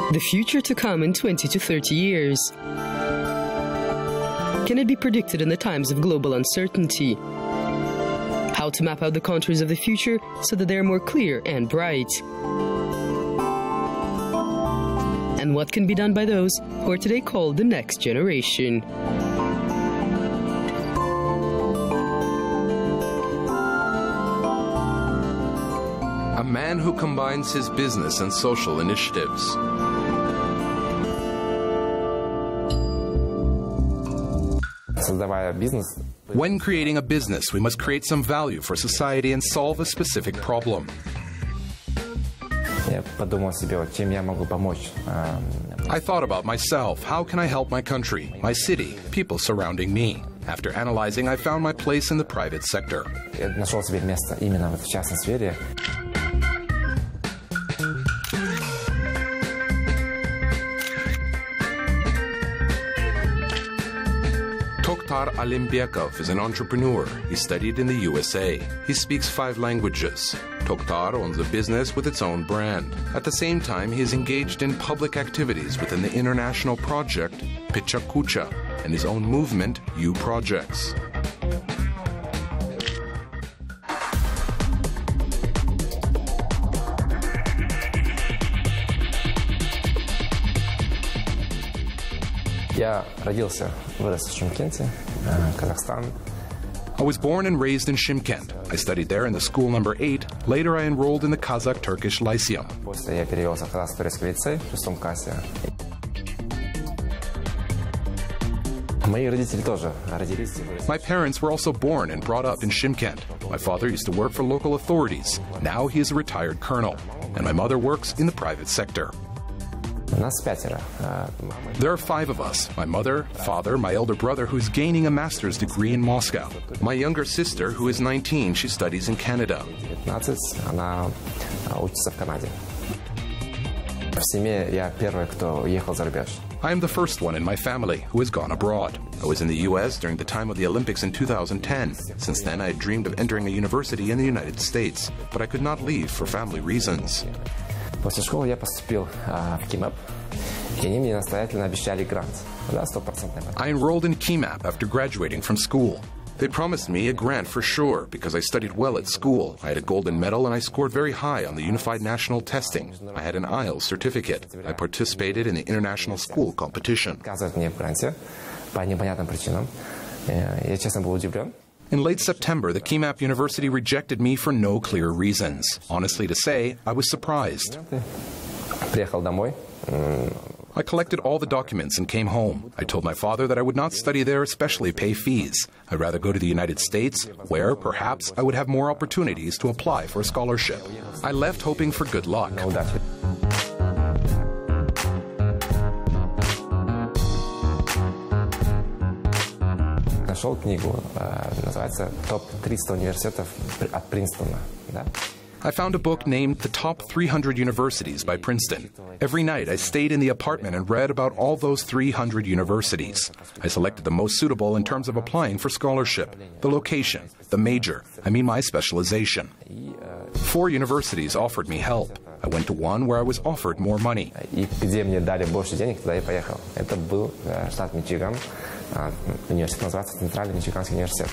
The future to come in 20 to 30 years. Can it be predicted in the times of global uncertainty? How to map out the contours of the future so that they are more clear and bright. And what can be done by those who are today called the next generation? A man who combines his business and social initiatives. When creating a business, we must create some value for society and solve a specific problem. I thought about myself. How can I help my country, my city, people surrounding me? After analyzing, I found my place in the private sector. Tokhtar Alimbekov is an entrepreneur. He studied in the USA. He speaks 5 languages. Tokhtar owns a business with its own brand. At the same time, he is engaged in public activities within the international project Picha Kucha and his own movement, U Projects. I was born and raised in Shymkent. I studied there in the school number 8. Later I enrolled in the Kazakh-Turkish Lyceum. My parents were also born and brought up in Shymkent. My father used to work for local authorities. Now he is a retired colonel. And my mother works in the private sector. There are 5 of us. My mother, father, my elder brother who's gaining a master's degree in Moscow. My younger sister who is 19, she studies in Canada. I am the first one in my family who has gone abroad. I was in the US during the time of the Olympics in 2010. Since then I had dreamed of entering a university in the United States, but I could not leave for family reasons. После школы я поступил в КИМЭП, и они мне настоятельно обещали грант. Да, 100%. I enrolled in KIMAP after graduating from school. They promised me a grant for sure because I studied well at school. I had a golden medal and I scored very high on the Unified National Testing. I had an IELTS certificate. I participated in the international school competition. Отказывают мне в гранте по непонятным причинам. Я, честно, был удивлен. In late September, the KIMAP University rejected me for no clear reasons. Honestly to say, I was surprised. I collected all the documents and came home. I told my father that I would not study there, especially pay fees. I'd rather go to the United States, where, perhaps, I would have more opportunities to apply for a scholarship. I left hoping for good luck. Нашел книгу, называется «Топ-300 университетов от Принстона». I found a book named The Top 300 Universities by Princeton. Every night I stayed in the apartment and read about all those 300 universities. I selected the most suitable in terms of applying for scholarship, the location, the major, my specialization. 4 universities offered me help. I went to one where I was offered more money. И где мне дали больше денег, туда я поехал. Это был штат Мичиган. Университет называется Центральный Мичиганский университет.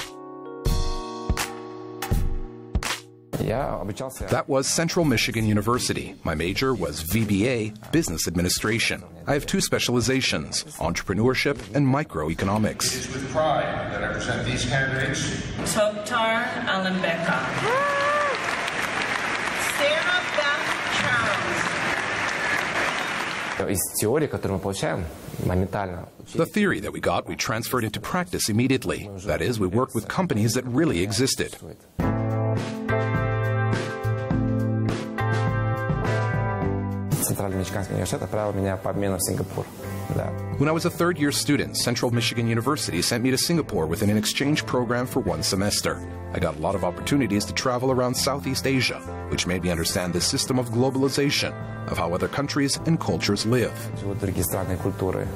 That was Central Michigan University. My major was VBA, Business Administration. I have 2 specializations, entrepreneurship and microeconomics. It is with pride that I present these candidates. Tokhtar Alimbekov. Sarah Beth Charles. Из теории, которую мы получаем, моментально. The theory that we got, we transferred into practice immediately. That is, we worked with companies that really existed. Центральный Мичиганский университет отправил меня по обмену в Сингапур. When I was a third-year student, Central Michigan University sent me to Singapore with an exchange program for 1 semester. I got a lot of opportunities to travel around Southeast Asia, which made me understand the system of globalization, of how other countries and cultures live. Живут другие страны и культуры.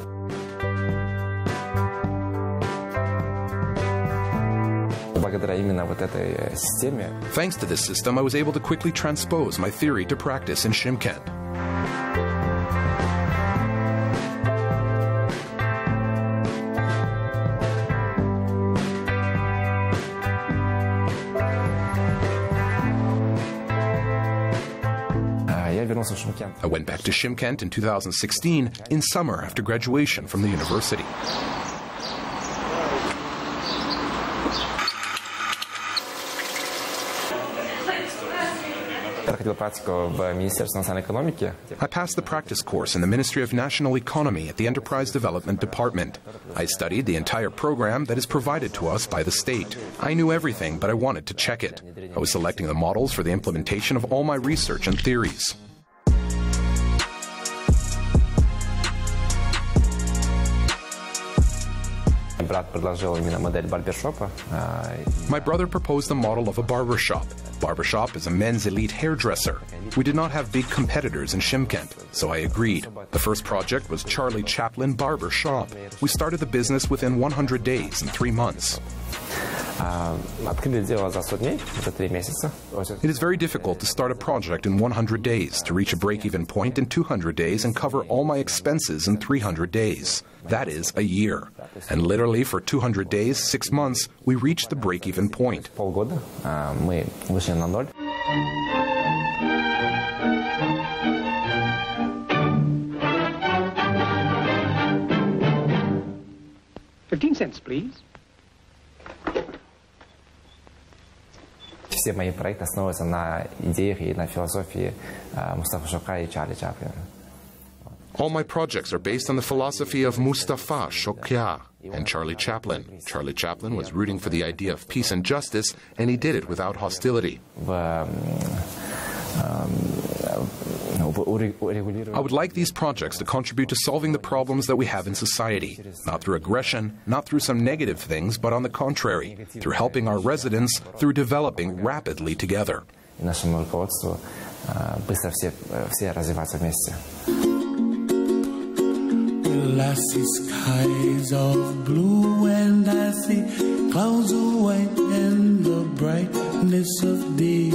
Thanks to this system, I was able to quickly transpose my theory to practice in Shymkent. I went back to Shymkent in 2016 in summer after graduation from the university. I passed the practice course in the Ministry of National Economy at the Enterprise Development Department. I studied the entire program that is provided to us by the state. I knew everything, but I wanted to check it. I was selecting the models for the implementation of all my research and theories. My brother proposed the model of a barbershop. Barbershop is a men's elite hairdresser. We did not have big competitors in Shymkent, so I agreed. The first project was Joly Chaplin Barber Shop. We started the business within 100 days in 3 months. It is very difficult to start a project in 100 days, to reach a break-even point in 200 days and cover all my expenses in 300 days. That is a year. And literally for 200 days, 6 months, we reached the break-even point. $0.15, please. Все мои проекты основываются на идеях и на философии Мустафы Шокая и Чарли Чаплина. All my projects are based on the philosophy of Mustafa Shokya and Charlie Chaplin. Charlie Chaplin was rooting for the idea of peace and justice, and he did it without hostility. I would like these projects to contribute to solving the problems that we have in society, not through aggression, not through some negative things, but on the contrary, through helping our residents, through developing rapidly together. I see skies of blue and I see clouds of white and the brightness of day.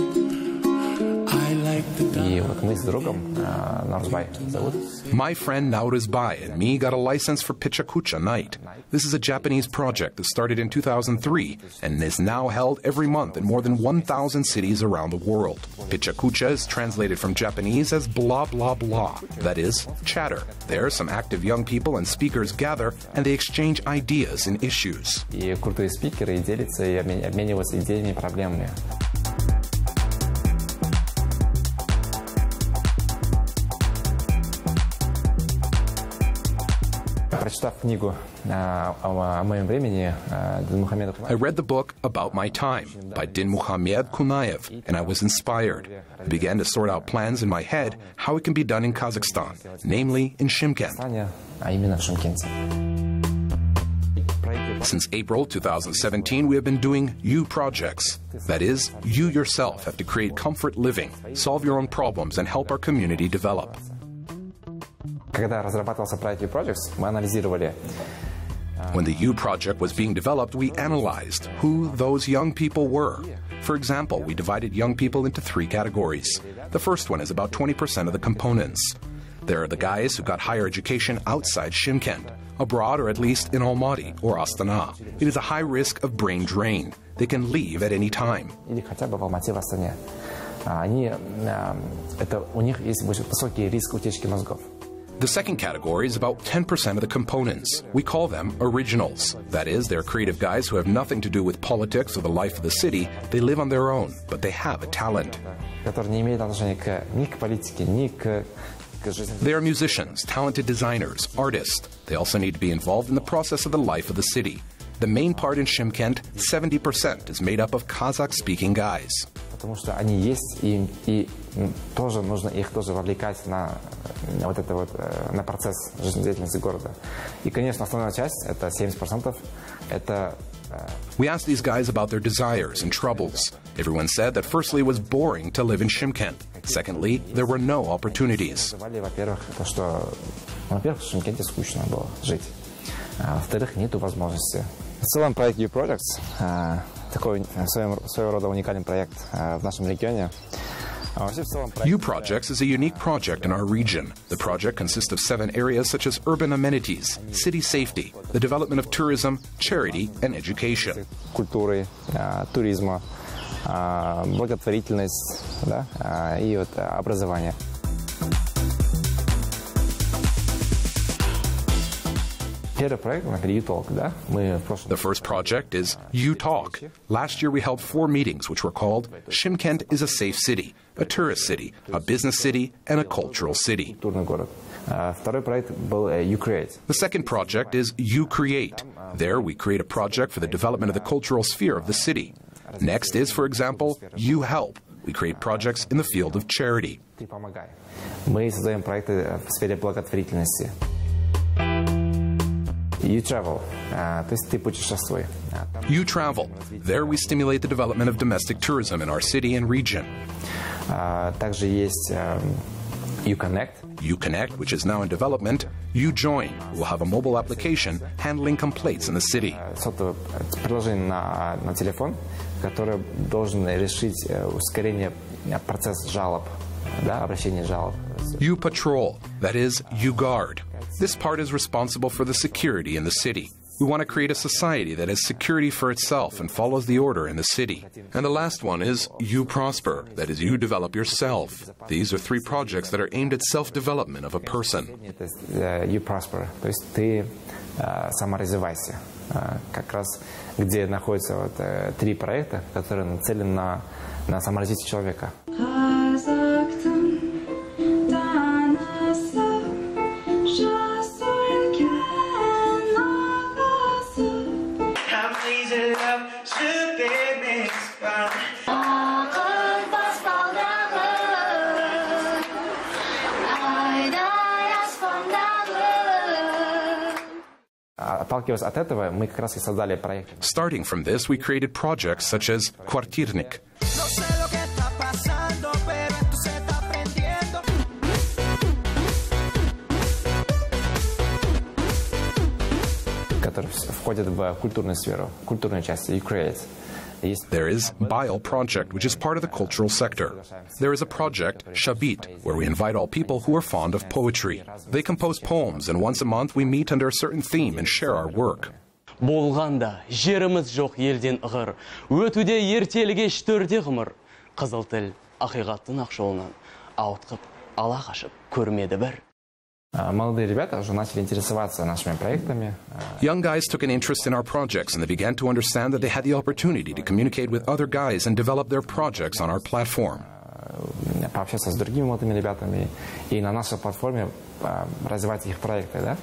My friend Nauruzbai and me got a license for Pichakucha Night. This is a Japanese project that started in 2003 and is now held every month in more than 1,000 cities around the world. Pichakucha is translated from Japanese as blah blah blah, that is, chatter. There, some active young people and speakers gather and they exchange ideas and issues. I read the book About My Time by Din Muhammad Kunayev, and I was inspired. I began to sort out plans in my head how it can be done in Kazakhstan, namely in Shymkent. Since April 2017, we have been doing you projects. That is, you yourself have to create comfort living, solve your own problems, and help our community develop. When the U project was being developed, we analyzed who those young people were. For example, we divided young people into 3 categories. The first one is about 20% of the components. There are the guys who got higher education outside Shymkent, abroad or at least in Almaty or Astana. It is a high risk of brain drain. They can leave at any time. The second category is about 10% of the components. We call them originals. That is, they're creative guys who have nothing to do with politics or the life of the city. They live on their own, but they have a talent. They are musicians, talented designers, artists. They also need to be involved in the process of the life of the city. The main part in Shymkent, 70%, is made up of Kazakh-speaking guys. Потому что они есть, и тоже нужно их тоже вовлекать на на процесс жизнедеятельности города. И, конечно, основная часть, это 70%, это... We asked these guys about their desires and troubles. Everyone said that firstly it was boring to live in Shymkent. Secondly, there were no opportunities. Во-первых, то, что... Во-первых, в Шымкенте скучно было жить. Во-вторых, нету возможности. В целом проект U-Projects такой своего рода уникальный проект в нашем регионе. U Projects is a unique project in our region. The project consists of 7 areas such as urban amenities, city safety, the development of tourism, charity, and education. Культуры, туризма, благотворительность, да, и вот образование. Первый проект, например, U-Talk, да? The first project is U-Talk. Last year we held 4 meetings which were called Shymkent is a safe city, a tourist city, a business city, and a cultural city. Второй проект был U-Create. The second project is U-Create. There we create a project for the development of the cultural sphere of the city. Next is, for example, U-Help. We create projects in the field of charity. Ты помогай. Мы создаем проекты в сфере благотворительности. U-Travel, то есть ты путешествуй. U-Travel. There we stimulate the development of domestic tourism in our city and region. Также есть U-Connect. U-Connect, which is now in development. U-Join will have a mobile application handling complaints in the city. Сотовое приложение на телефон, которое должен решить ускорение процесса жалоб, да, обращения жалоб. U-Patrol, that is, U-Guard. This part is responsible for the security in the city. We want to create a society that has security for itself and follows the order in the city. And the last one is U-Prosper, that is, you develop yourself. These are 3 projects that are aimed at self-development of a person. U-Prosper, то есть ты саморазвивайся. Как раз где находятся вот 3 проекта, которые нацелены на саморазвитие человека. Отталкиваясь от этого, мы как раз и создали проект. Starting from this, we created projects such as Kvartirnik. Который входит в культурную сферу, культурную часть, U-Create. There is Bile Project, which is part of the cultural sector. There is a project, Shabit, where we invite all people who are fond of poetry. They compose poems, and once a month we meet under a certain theme and share our work. Болғанда жеріміз жоқ елден ығыр, өтуде ертеліге штөрде ғымыр. Қызыл тіл ақиқаттың ақшолынан, ауытқып, ала қашып, көрмеді бір. Молодые ребята уже начали интересоваться нашими проектами. Young guys took an interest in our projects and they began to understand that they had the opportunity to communicate with other guys and develop their projects on our platform. Пообщаться с другими молодыми ребятами и на нашей платформе развивать их проекты, да?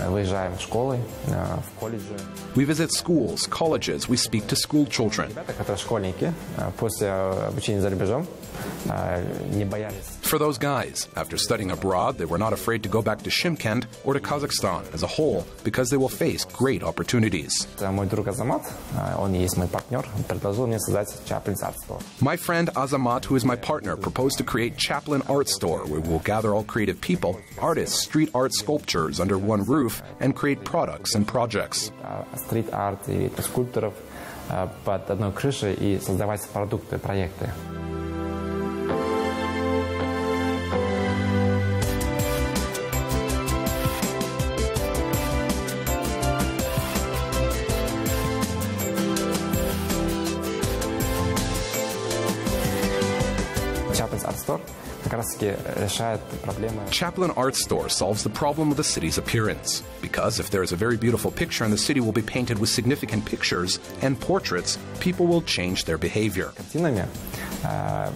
Выезжаем в школы, в колледжи. We visit schools, colleges, we speak to school children. Ребята, которые школьники, после обучения за рубежом, не боялись. For those guys, after studying abroad, they were not afraid to go back to Shymkent or to Kazakhstan as a whole because they will face great opportunities. Мой друг Азамат, он есть мой партнер, предложил мне создать Chaplin's Art Store. My friend Azamat, who is my partner, proposed to create Chaplin Art Store, where we will gather all creative people, artists, street art sculptures under one roof, and create products and projects. Стрит-арт и скульпторов под одной крышей и создавать продукты, проекты. Chaplin's Art Store как раз-таки решает проблемы. Chaplin Art Store solves the problem of the city's appearance. Because if there is a very beautiful picture and the city will be painted with significant pictures and portraits, people will change their behavior. Картинами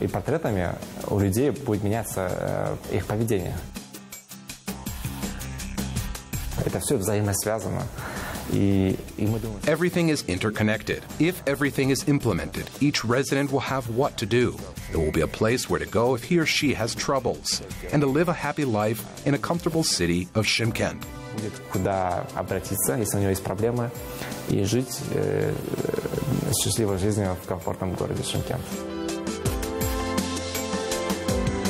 и портретами у людей будет меняться их поведение. Это все взаимосвязано. Everything is interconnected. If everything is implemented, each resident will have what to do. There will be a place where to go if he or she has troubles, and to live a happy life in a comfortable city of Shymkent. Будет куда обратиться, если у него есть проблемы, и жить счастливой жизнью в комфортном городе Шымкент.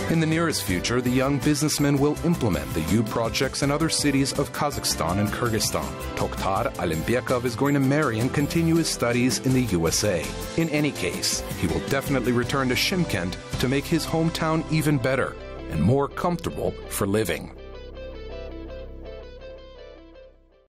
In the nearest future, the young businessmen will implement the U projects in other cities of Kazakhstan and Kyrgyzstan. Tokhtar Alimbekov is going to marry and continue his studies in the USA. In any case, he will definitely return to Shymkent to make his hometown even better and more comfortable for living.